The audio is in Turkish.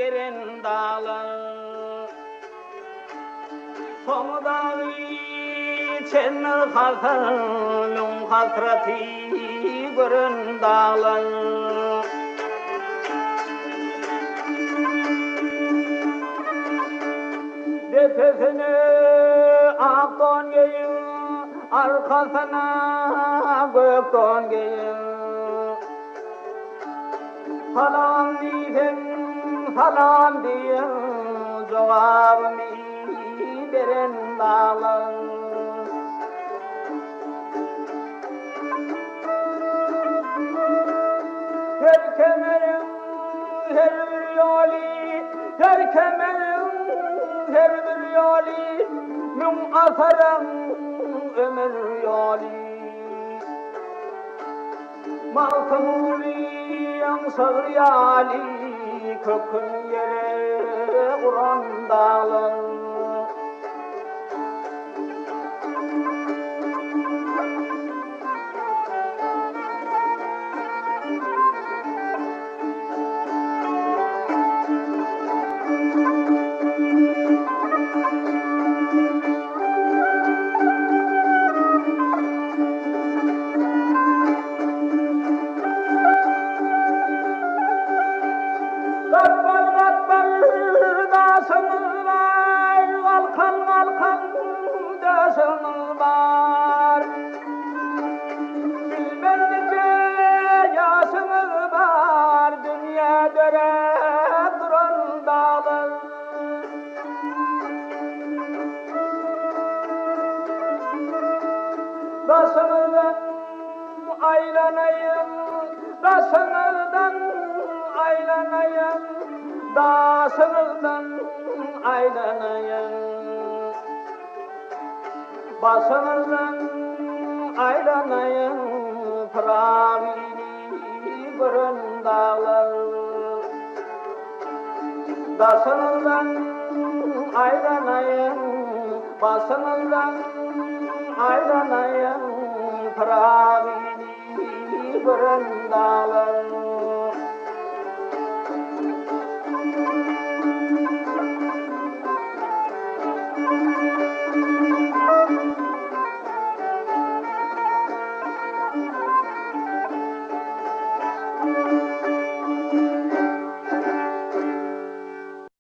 gerin dağlar Sonu dağı çenler hasarın hasreti görün dağlar Tepesine ak don giyin arkasına gök don giyin Salam diyem, salam diyem, cevabımı veren dağlar. Her kemerim, her bir yoli, her kemerim, her bir yoli, min asarım ömür yoli. Malkımuli yansır yali kökün yere kuran dağlar Başınızdan aylanayım, başınızdan aylanayım, başınızdan aylanayım. Başınızdan aylanayım, pırağını görün dağlar. Başınızdan aylanayım, başınızdan aylanayım, pırağını görün dağlar.